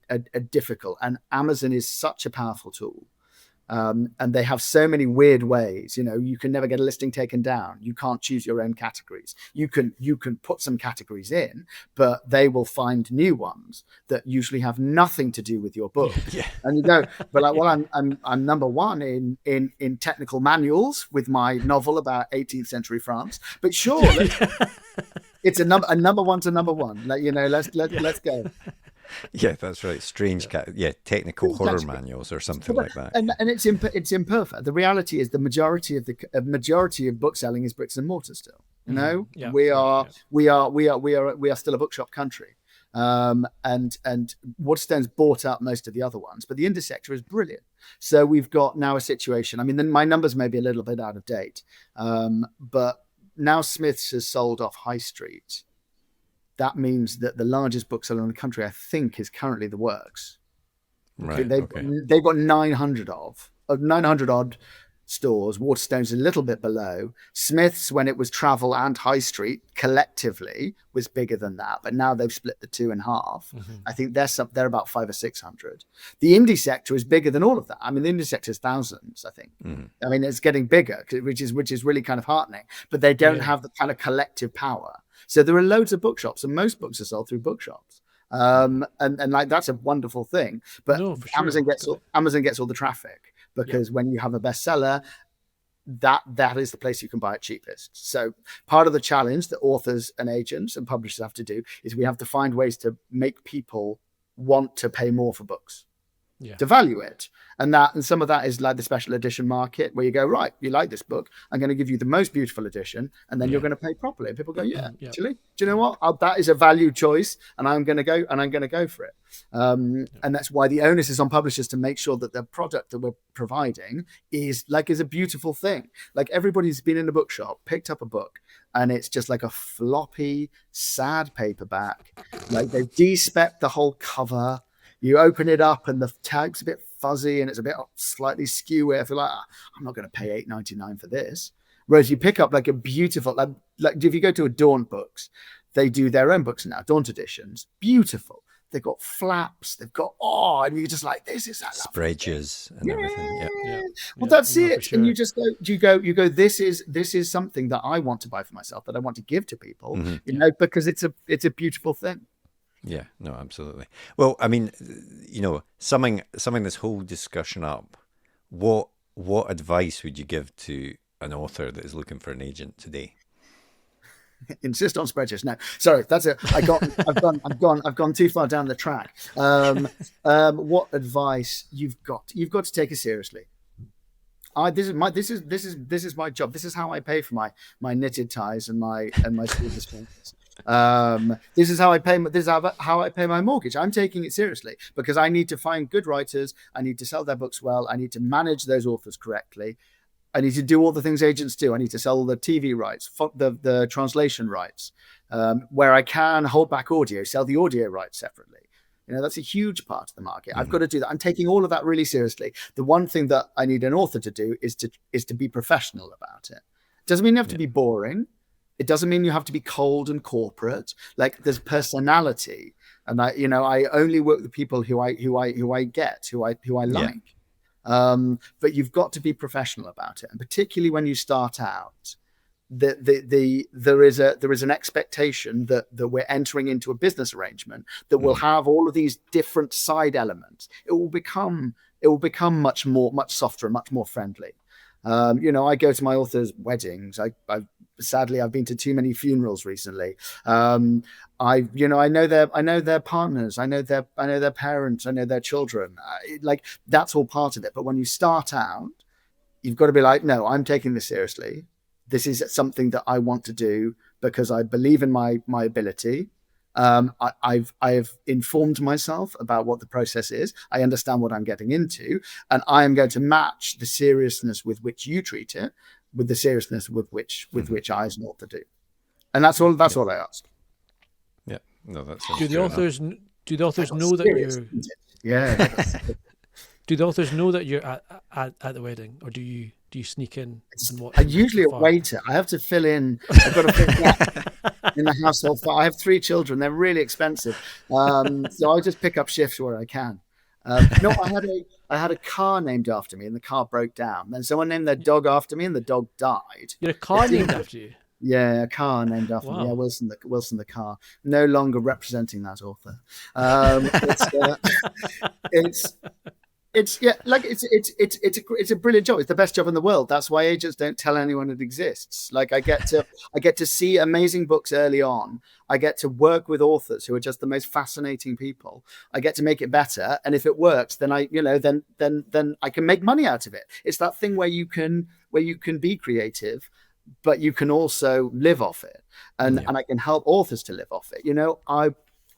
difficult, and Amazon is such a powerful tool. And they have so many weird ways. You can never get a listing taken down. You can't choose your own categories. You can put some categories in, but they will find new ones that usually have nothing to do with your book. And you go, but like, well, I'm number one in technical manuals with my novel about 18th century France. But sure, it's a number one's a number one. Let's go. Yeah, that's right. Strange technical horror manuals or something like that. And it's imperfect. The reality is the majority of book selling is bricks and mortar still. We are still a bookshop country. And Waterstone's bought up most of the other ones, but the indie sector is brilliant. So we've got now a situation. I mean, then my numbers may be a little bit out of date, but now Smiths has sold off High Street. That means that the largest bookseller in the country, I think, is currently The Works. Right. They've got 900 odd stores. Waterstone's a little bit below. Smiths, when it was Travel and High Street collectively, was bigger than that, but now they've split the two in half. I think they're about 500 or 600. The indie sector is bigger than all of that. I mean, the indie sector is thousands, I think. I mean, it's getting bigger, which is really kind of heartening. But they don't have the kind of collective power. So there are loads of bookshops, and most books are sold through bookshops. And like that's a wonderful thing. But Amazon gets all the traffic, because when you have a bestseller, that is the place you can buy it cheapest. So part of the challenge that authors and agents and publishers have to do is we have to find ways to make people want to pay more for books, to value it. And some of that is like the special edition market, where you go, right, you like this book, I'm going to give you the most beautiful edition, and then you're going to pay properly. And people go, actually, do you know what? That is a value choice, and I'm going to go for it. And that's why the onus is on publishers to make sure that the product that we're providing is a beautiful thing. Like, everybody's been in a bookshop, picked up a book, and it's just like a floppy, sad paperback. Like, they've de-specced the whole cover. You open it up and the tag's a bit fuzzy and it's a bit slightly skew. I feel like, I'm not going to pay $8.99 for this. Whereas you pick up like a beautiful, like if you go to a Daunt Books, they do their own books now, Daunt editions, beautiful. They've got flaps, they've got, and you're just like, this is spreadsheets and everything. Well, that's it. Sure. And you just go, this is something that I want to buy for myself, that I want to give to people, because it's a beautiful thing. Yeah, no, absolutely. Well, I mean, summing this whole discussion up, what advice would you give to an author that is looking for an agent today? Insist on spreadsheets. No, sorry, that's it. I've gone too far down the track. What advice you've got to take it seriously. This is my job. This is how I pay for my knitted ties and my school dispenses. This is how I pay my mortgage. I'm taking it seriously because I need to find good writers. I need to sell their books well. I need to manage those authors correctly. I need to do all the things agents do. I need to sell all the TV rights, the translation rights, where I can hold back audio, sell the audio rights separately. That's a huge part of the market. I've got to do that. I'm taking all of that really seriously. The one thing that I need an author to do is to be professional about it. Doesn't mean you have to be boring. It doesn't mean you have to be cold and corporate. Like, there's personality, and I only work with people who I like. But you've got to be professional about it, and particularly when you start out, there is an expectation that we're entering into a business arrangement that will have all of these different side elements. It will become much softer and much more friendly. I go to my authors' weddings. Sadly, I've been to too many funerals recently. I know their partners. I know their parents. I know their children. That's all part of it. But when you start out, you've got to be like, no, I'm taking this seriously. This is something that I want to do because I believe in my ability. I've informed myself about what the process is. I understand what I'm getting into, and I am going to match the seriousness with which you treat it with the seriousness with which I as an author do. And that's all I ask. Yeah. No, that's do the authors know that you're do the authors know that you're at the wedding, or do you sneak in and watch? I'm usually a waiter. I have to fill in. I've got to fit that in the household. I have 3 children. They're really expensive. So I just pick up shifts where I can. I had a car named after me, and the car broke down. Then someone named their dog after me, and the dog died. You had a car named after you? Yeah, a car named after me. Yeah, Wilson the car. No longer representing that author. It's a brilliant job. It's the best job in the world. That's why agents don't tell anyone it exists. Like, I get to see amazing books early on. I get to work with authors who are just the most fascinating people. I get to make it better, and if it works, then I can make money out of it. It's that thing where you can be creative, but you can also live off it, and I can help authors to live off it.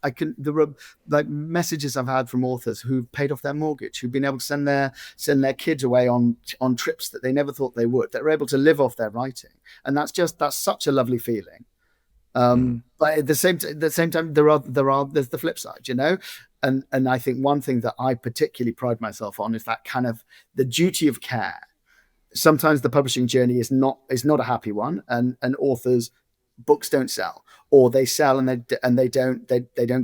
like messages I've had from authors who've paid off their mortgage, who've been able to send their kids away on trips that they never thought they would, that are able to live off their writing. And that's such a lovely feeling. But at the same time, there's the flip side, you know, and I think one thing that I particularly pride myself on is that kind of the duty of care. Sometimes the publishing journey is not a happy one, and authors' books don't sell, or they sell and they don't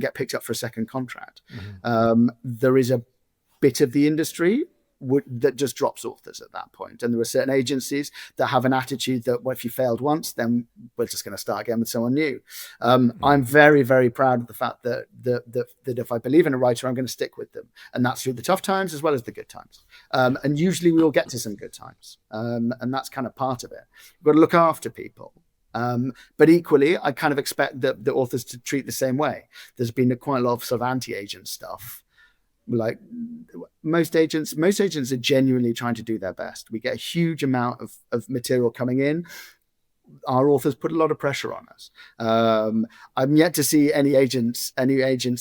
get picked up for a second contract. There is a bit of the industry that just drops authors at that point. And there are certain agencies that have an attitude that, well, if you failed once, then we're just going to start again with someone new. I'm very, very proud of the fact that if I believe in a writer, I'm going to stick with them. And that's through the tough times as well as the good times. And usually we will get to some good times. And that's kind of part of it. We've got to look after people. But equally, I kind of expect the authors to treat the same way. There's been quite a lot of sort of anti-agent stuff. Like most agents are genuinely trying to do their best. We get a huge amount of material coming in. Our authors put a lot of pressure on us. I'm yet to see any agents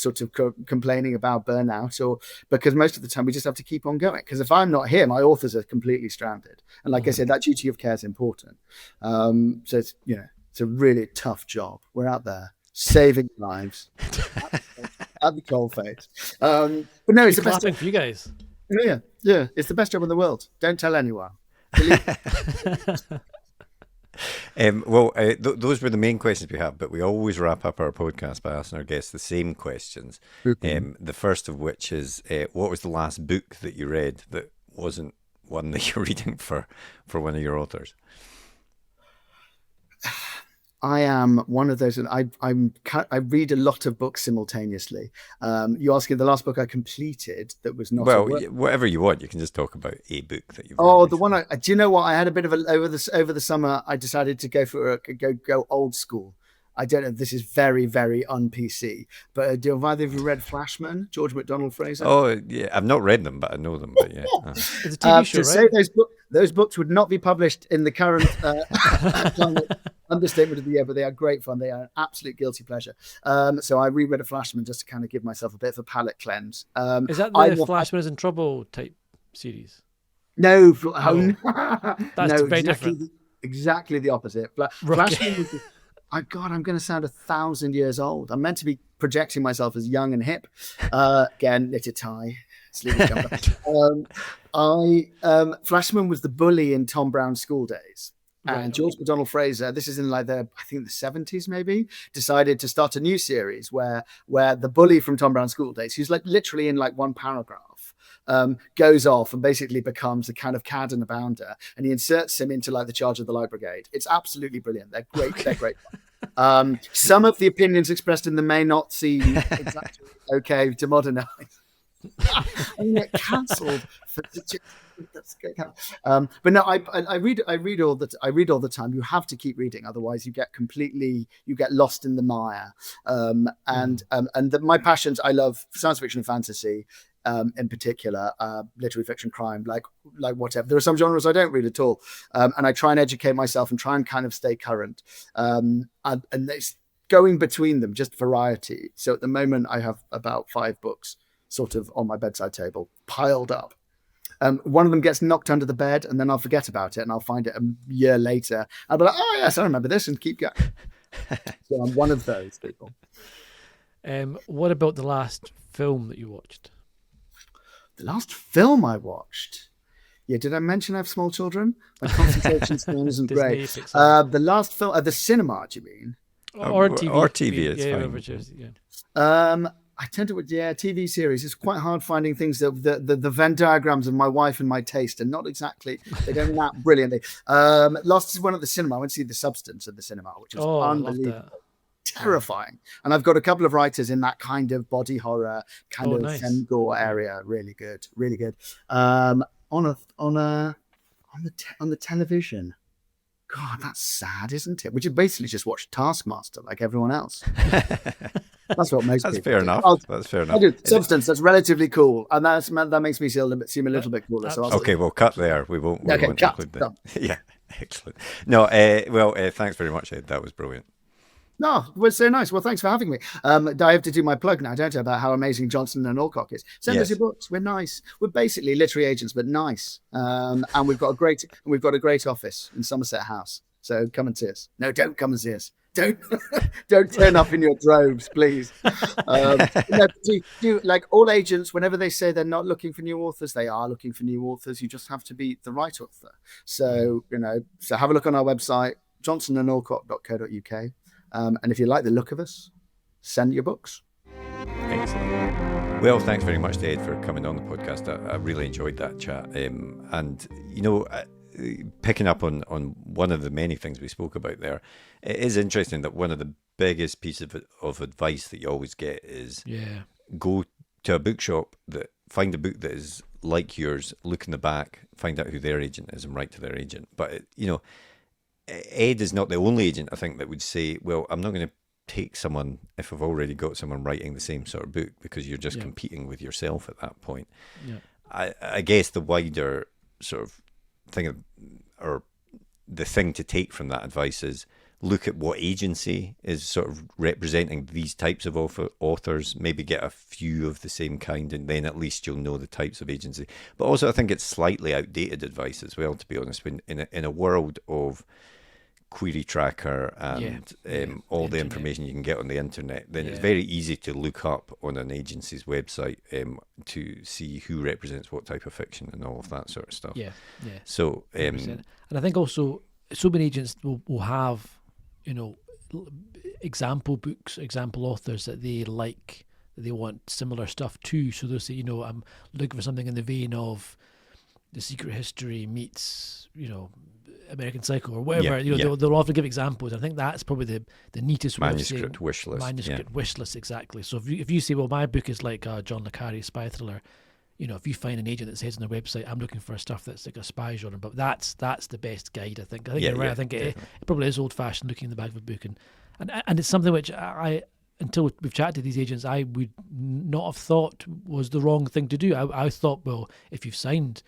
sort of complaining about burnout, or because most of the time we just have to keep on going. Because if I'm not here, my authors are completely stranded. And like I said, that duty of care is important. So it's, you know, it's a really tough job. We're out there saving lives. At the coalface. But no, it's the best thing for you guys. Yeah, it's the best job in the world. Don't tell anyone. Those were the main questions we have, but we always wrap up our podcast by asking our guests the same questions. The first of which is, what was the last book that you read that wasn't one that you're reading for one of your authors? I am one of those, and I read a lot of books simultaneously. You asking the last book I completed that was not whatever you want. You can just talk about a book that you've read. The one do you know what? I had a bit of over the summer. I decided to go old school. I don't know. This is very, very un-PC. But have either of you read Flashman, George MacDonald Fraser? Oh yeah, I've not read them, but I know them. But yeah, it's a TV show, right? Say those books would not be published in the current understatement of the year, but they are great fun. They are an absolute guilty pleasure. So I reread a Flashman just to kind of give myself a bit of a palate cleanse. Is that the Flashman is in Trouble type series? No, that's very different. Exactly the opposite. Flashman was I'm going to sound 1,000 years old. I'm meant to be projecting myself as young and hip. Again, knitted tie, sleeveless jumper. Flashman was the bully in Tom Brown's School Days. And George MacDonald Fraser, this is in like the 70s maybe, decided to start a new series where the bully from Tom Brown's School Days, who's like literally in like one paragraph, goes off and basically becomes a kind of cad and abounder, and he inserts him into like the charge of the Light Brigade. It's absolutely brilliant. They're great. They're great. Some of the opinions expressed in them may not seem exactly okay to modernize. I mean, get cancelled for that's great. But no, I read all the time. You have to keep reading, otherwise you get lost in the mire. My passions, I love science fiction and fantasy. In particular, literary fiction, crime, like whatever. There are some genres I don't read at all, and I try and educate myself and try and kind of stay current. And it's going between them, just variety. So at the moment, I have about 5 books sort of on my bedside table, piled up. One of them gets knocked under the bed, and then I'll forget about it, and I'll find it a year later. I'll be like, oh yes, I remember this, and keep going. So I'm one of those people. What about the last film that you watched? The last film I watched. Yeah, did I mention I have small children? My concentration span isn't great. The last film, the cinema, do you mean? Or TV. Or TV, it's fine. I tend to, TV series. It's quite hard finding things that the Venn diagrams of my wife and my taste are not exactly, they don't map brilliantly. Last one at the cinema, I went to see The Substance at the cinema, which was unbelievable. Terrifying. And I've got a couple of writers in that kind of body horror, kind of fem-gore area. Really good. On the television. God, that's sad, isn't it? We should basically just watch Taskmaster like everyone else. That's what most people fair do. enough. That's fair enough. I do. Substance, that's relatively cool. And that makes me seem a little bit cooler. So okay, we'll cut there. We won't cut. include that. Yeah, excellent. No, thanks very much, Ed. That was brilliant. No, well, so nice. Well, thanks for having me. I have to do my plug now, don't I, about how amazing Johnson and Alcock is. Send us Yes. your books. We're nice. We're basically literary agents, but nice. And we've got a great office in Somerset House. So come and see us. No, don't come and see us. Don't turn up in your droves, please. Like all agents, whenever they say they're not looking for new authors, they are looking for new authors. You just have to be the right author. So so have a look on our website, johnsonandalcock.co.uk. And if you like the look of us, send your books. Excellent. Well, thanks very much to Ed for coming on the podcast. I really enjoyed that chat. And, picking up on one of the many things we spoke about there, it is interesting that one of the biggest pieces of advice that you always get is go to a bookshop, find a book that is like yours, look in the back, find out who their agent is and write to their agent. But, Ed is not the only agent, I think, that would say, well, I'm not going to take someone if I've already got someone writing the same sort of book, because you're just competing with yourself at that point. Yeah. I guess the wider sort of thing, or the thing to take from that advice, is look at what agency is sort of representing these types of authors, maybe get a few of the same kind, and then at least you'll know the types of agency. But also I think it's slightly outdated advice as well, to be honest. When in a world of query tracker and all the information you can get on the internet, then it's very easy to look up on an agency's website to see who represents what type of fiction and all of that sort of stuff. So and I think also so many agents will have example books, example authors that they like, that they want similar stuff to. So they'll say, I'm looking for something in the vein of The Secret History meets American Psycho or whatever. They'll often give examples. I think that's probably the neatest manuscript wish list. Manuscript wish list, exactly. So if you say, well, my book is like a John le Carré spy thriller, if you find an agent that says on their website, I'm looking for stuff that's like a spy genre, but that's the best guide, I think. I think you're right. I think it probably is old fashioned looking in the back of a book, and it's something which I until we've chatted to these agents, I would not have thought was the wrong thing to do. I thought, well, if you've signed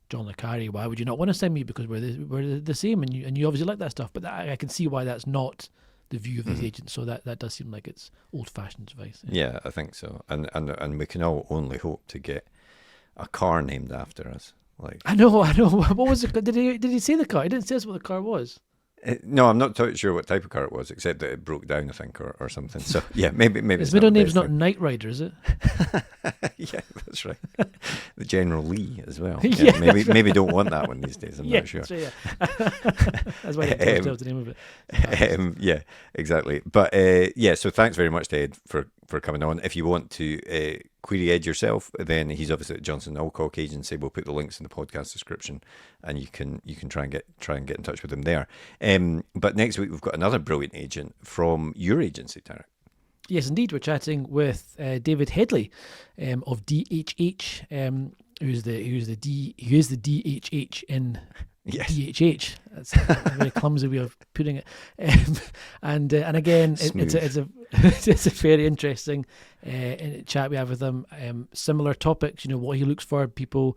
John le Carré, why would you not want to send me? Because we're the same, and you obviously like that stuff. But I can see why that's not the view of these agents. So that does seem like it's old-fashioned advice. Yeah, I think so. And we can all only hope to get a car named after us. Like, I know. What was it? Did he say the car? He didn't say us what the car was. No, I'm not totally sure what type of car it was, except that it broke down, I think, or something. So yeah, maybe his middle name's not Knight Rider, is it? Yeah, that's right. The General Lee as well. Yeah, maybe don't want that one these days. I'm not sure. Sure, yeah. That's why he told the name of it. Yeah, exactly. But so thanks very much to Ed for coming on. If you want to query Ed yourself, then he's obviously at Johnson Alcock Agency. We'll put the links in the podcast description, and you can try and get in touch with him there. But next week we've got another brilliant agent from your agency, Tarek. Yes, indeed. We're chatting with David Headley of DHH, who is the DHH in DHH. That's a very clumsy way of putting it. And again, it's a very interesting chat we have with him. Similar topics, what he looks for, people,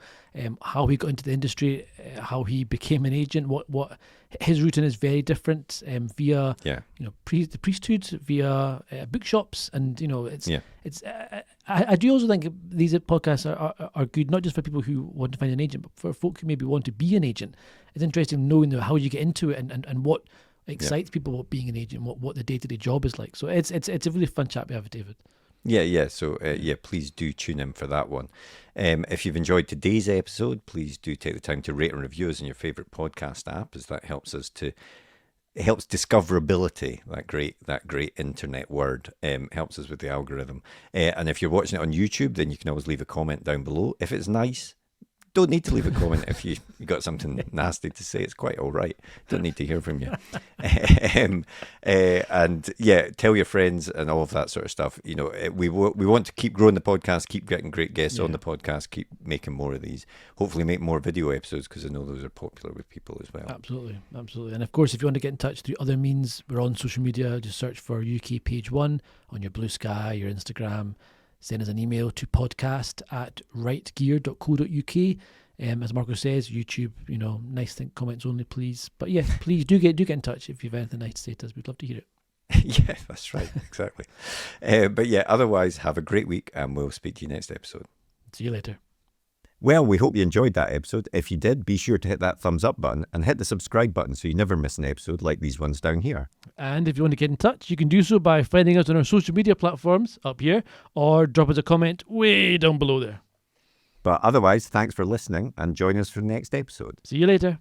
how he got into the industry, how he became an agent, what his routine is very different via the priesthood, via bookshops, and it's I do also think these podcasts are good, not just for people who want to find an agent, but for folk who maybe want to be an agent. It's interesting knowing how you get into it and what excites people about being an agent, what the day-to-day job is like. So it's a really fun chat we have with David. Yeah. So please do tune in for that one. If you've enjoyed today's episode, please do take the time to rate and review us in your favourite podcast app, as that helps us it helps discoverability, that great internet word, helps us with the algorithm. And if you're watching it on YouTube, then you can always leave a comment down below. If it's nice, don't need to leave a comment. If you got something nasty to say, it's quite all right. Don't need to hear from you. And tell your friends and all of that sort of stuff. We want to keep growing the podcast, keep getting great guests on the podcast, keep making more of these. Hopefully make more video episodes, because I know those are popular with people as well. Absolutely. And of course, if you want to get in touch through other means, we're on social media. Just search for UK Page One on your Blue Sky, your Instagram. Send us an email to podcast@rightgear.co.uk. As Marco says, YouTube, nice thing, comments only, please. But yeah, please do get in touch if you have anything nice to say to us. We'd love to hear it. Yeah, that's right. Exactly. But yeah, otherwise, have a great week and we'll speak to you next episode. See you later. Well, we hope you enjoyed that episode. If you did, be sure to hit that thumbs up button and hit the subscribe button so you never miss an episode like these ones down here. And if you want to get in touch, you can do so by finding us on our social media platforms up here, or drop us a comment way down below there. But otherwise, thanks for listening and join us for the next episode. See you later.